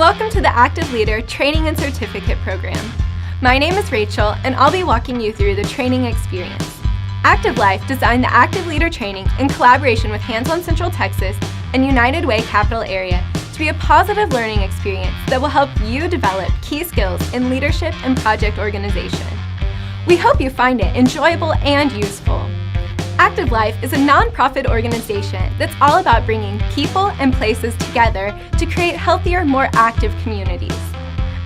welcome to the Active Leader Training and Certificate Program. My name is Rachel, and I'll be walking you through the training experience. Active Life designed the Active Leader training in collaboration with Hands-On Central Texas and United Way Capital Area to be a positive learning experience that will help you develop key skills in leadership and project organization. We hope you find it enjoyable and useful. Active Life is a nonprofit organization that's all about bringing people and places together to create healthier, more active communities.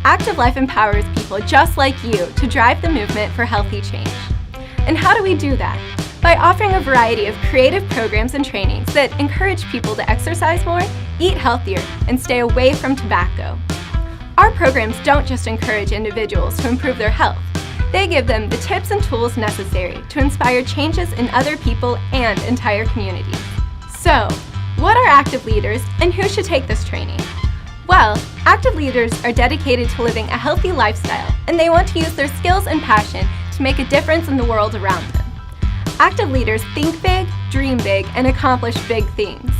Active Life empowers people just like you to drive the movement for healthy change. And how do we do that? By offering a variety of creative programs and trainings that encourage people to exercise more, eat healthier, and stay away from tobacco. Our programs don't just encourage individuals to improve their health. They give them the tips and tools necessary to inspire changes in other people and entire communities. So, what are active leaders and who should take this training? Well, active leaders are dedicated to living a healthy lifestyle, and they want to use their skills and passion to make a difference in the world around them. Active leaders think big, dream big, and accomplish big things.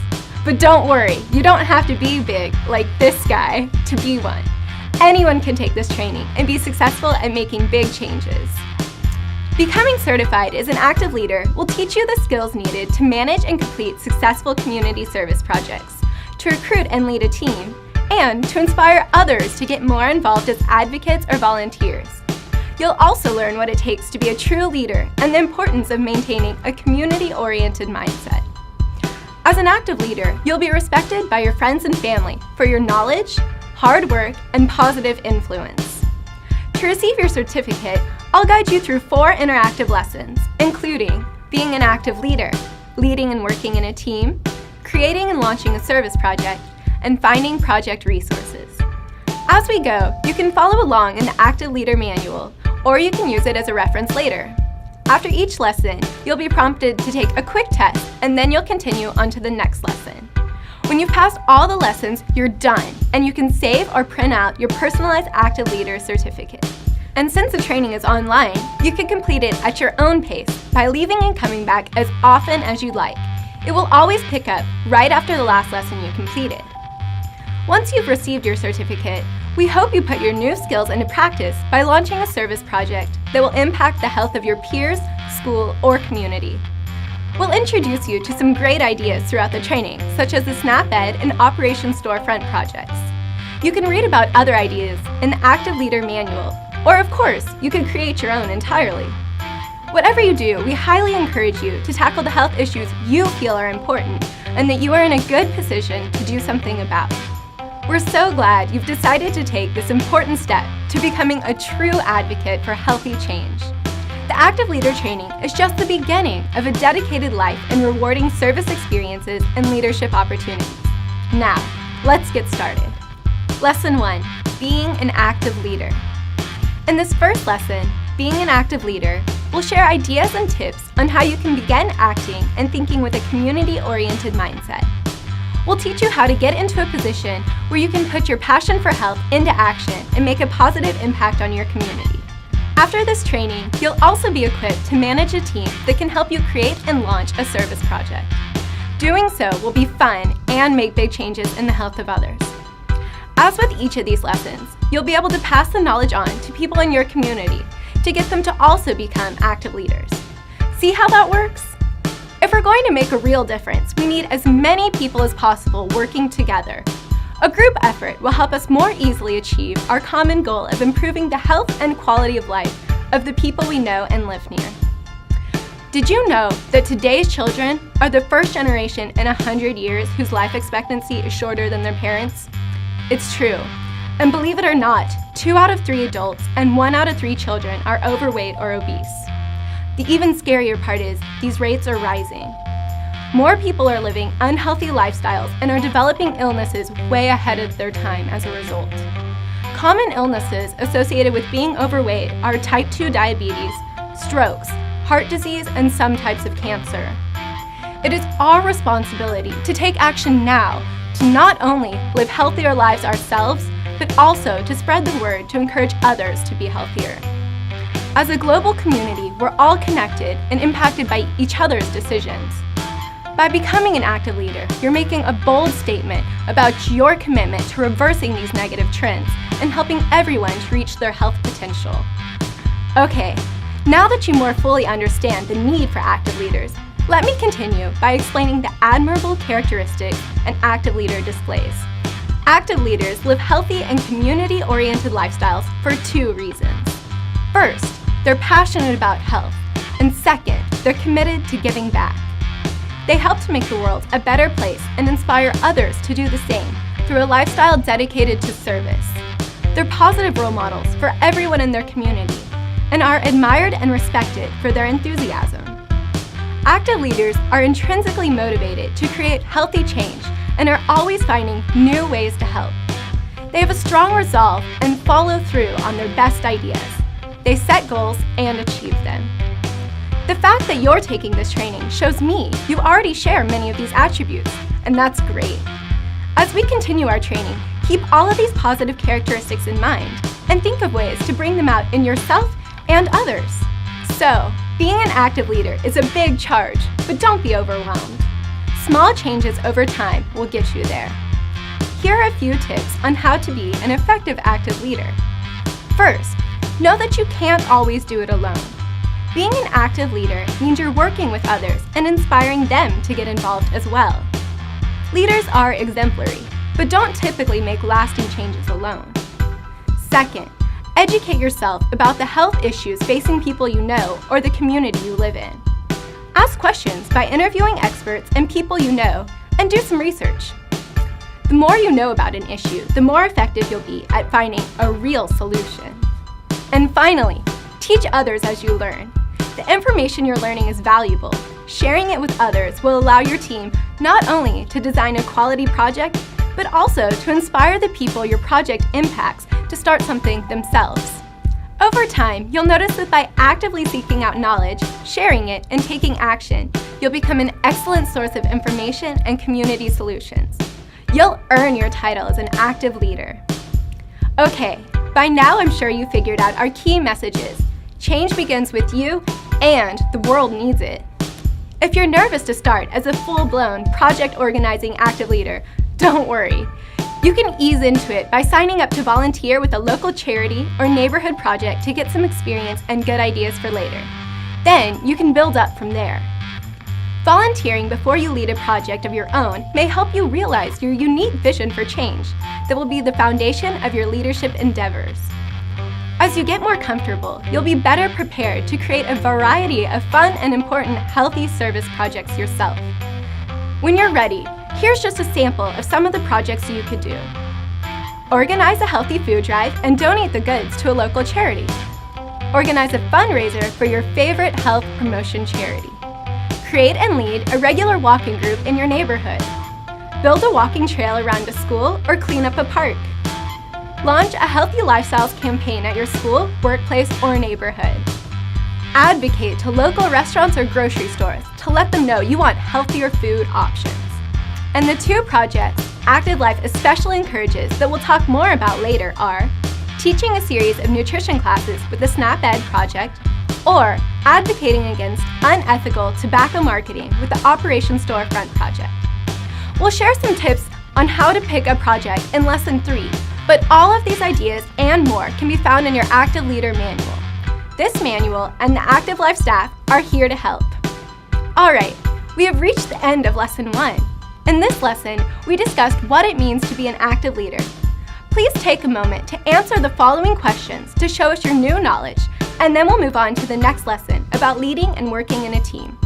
But don't worry, you don't have to be big like this guy to be one. Anyone can take this training and be successful at making big changes. Becoming certified as an active leader will teach you the skills needed to manage and complete successful community service projects, to recruit and lead a team, and to inspire others to get more involved as advocates or volunteers. You'll also learn what it takes to be a true leader and the importance of maintaining a community-oriented mindset. As an active leader, you'll be respected by your friends and family for your knowledge, hard work, and positive influence. To receive your certificate, I'll guide you through 4 interactive lessons, including being an active leader, leading and working in a team, creating and launching a service project, and finding project resources. As we go, you can follow along in the Active Leader Manual, or you can use it as a reference later. After each lesson, you'll be prompted to take a quick test, and then you'll continue on to the next lesson. When you've passed all the lessons, you're done, and you can save or print out your personalized Active Leader certificate. And since the training is online, you can complete it at your own pace by leaving and coming back as often as you'd like. It will always pick up right after the last lesson you completed. Once you've received your certificate, we hope you put your new skills into practice by launching a service project that will impact the health of your peers, school, or community. We'll introduce you to some great ideas throughout the training, such as the SnapEd and Operation Storefront projects. You can read about other ideas in the Active Leader Manual, or of course, you can create your own entirely. Whatever you do, we highly encourage you to tackle the health issues you feel are important and that you are in a good position to do something about. We're so glad you've decided to take this important step to becoming a true advocate for healthy change. The Active Leader training is just the beginning of a dedicated life in rewarding service experiences and leadership opportunities. Now, let's get started. Lesson 1, Being an Active Leader. In this first lesson, Being an Active Leader, we'll share ideas and tips on how you can begin acting and thinking with a community-oriented mindset. We'll teach you how to get into a position where you can put your passion for health into action and make a positive impact on your community. After this training, you'll also be equipped to manage a team that can help you create and launch a service project. Doing so will be fun and make big changes in the health of others. As with each of these lessons, you'll be able to pass the knowledge on to people in your community to get them to also become active leaders. See how that works? If we're going to make a real difference, we need as many people as possible working together. A group effort will help us more easily achieve our common goal of improving the health and quality of life of the people we know and live near. Did you know that today's children are the first generation in 100 years whose life expectancy is shorter than their parents? It's true. And believe it or not, 2 out of 3 adults and 1 out of 3 children are overweight or obese. The even scarier part is these rates are rising. More people are living unhealthy lifestyles and are developing illnesses way ahead of their time as a result. Common illnesses associated with being overweight are type 2 diabetes, strokes, heart disease, and some types of cancer. It is our responsibility to take action now to not only live healthier lives ourselves, but also to spread the word to encourage others to be healthier. As a global community, we're all connected and impacted by each other's decisions. By becoming an active leader, you're making a bold statement about your commitment to reversing these negative trends and helping everyone to reach their health potential. Okay, now that you more fully understand the need for active leaders, let me continue by explaining the admirable characteristics an active leader displays. Active leaders live healthy and community-oriented lifestyles for 2 reasons. First, they're passionate about health, and second, they're committed to giving back. They help to make the world a better place and inspire others to do the same through a lifestyle dedicated to service. They're positive role models for everyone in their community and are admired and respected for their enthusiasm. Active leaders are intrinsically motivated to create healthy change and are always finding new ways to help. They have a strong resolve and follow through on their best ideas. They set goals and achieve them. The fact that you're taking this training shows me you already share many of these attributes, and that's great. As we continue our training, keep all of these positive characteristics in mind and think of ways to bring them out in yourself and others. So, being an active leader is a big charge, but don't be overwhelmed. Small changes over time will get you there. Here are a few tips on how to be an effective active leader. First, know that you can't always do it alone. Being an active leader means you're working with others and inspiring them to get involved as well. Leaders are exemplary, but don't typically make lasting changes alone. Second, educate yourself about the health issues facing people you know or the community you live in. Ask questions by interviewing experts and people you know, and do some research. The more you know about an issue, the more effective you'll be at finding a real solution. And finally, teach others as you learn. The information you're learning is valuable. Sharing it with others will allow your team not only to design a quality project, but also to inspire the people your project impacts to start something themselves. Over time, you'll notice that by actively seeking out knowledge, sharing it, and taking action, you'll become an excellent source of information and community solutions. You'll earn your title as an active leader. Okay, by now I'm sure you figured out our key messages. Change begins with you, and the world needs it. If you're nervous to start as a full-blown project organizing active leader, don't worry. You can ease into it by signing up to volunteer with a local charity or neighborhood project to get some experience and good ideas for later. Then you can build up from there. Volunteering before you lead a project of your own may help you realize your unique vision for change that will be the foundation of your leadership endeavors. As you get more comfortable, you'll be better prepared to create a variety of fun and important healthy service projects yourself. When you're ready, here's just a sample of some of the projects you could do. Organize a healthy food drive and donate the goods to a local charity. Organize a fundraiser for your favorite health promotion charity. Create and lead a regular walking group in your neighborhood. Build a walking trail around a school or clean up a park. Launch a healthy lifestyles campaign at your school, workplace, or neighborhood. Advocate to local restaurants or grocery stores to let them know you want healthier food options. And the 2 projects Active Life especially encourages that we'll talk more about later are teaching a series of nutrition classes with the SNAP Ed project, or advocating against unethical tobacco marketing with the Operation Storefront project. We'll share some tips on how to pick a project in Lesson 3, but all of these ideas and more can be found in your Active Leader Manual. This manual and the Active Life staff are here to help. Alright, we have reached the end of Lesson 1. In this lesson, we discussed what it means to be an active leader. Please take a moment to answer the following questions to show us your new knowledge, and then we'll move on to the next lesson about leading and working in a team.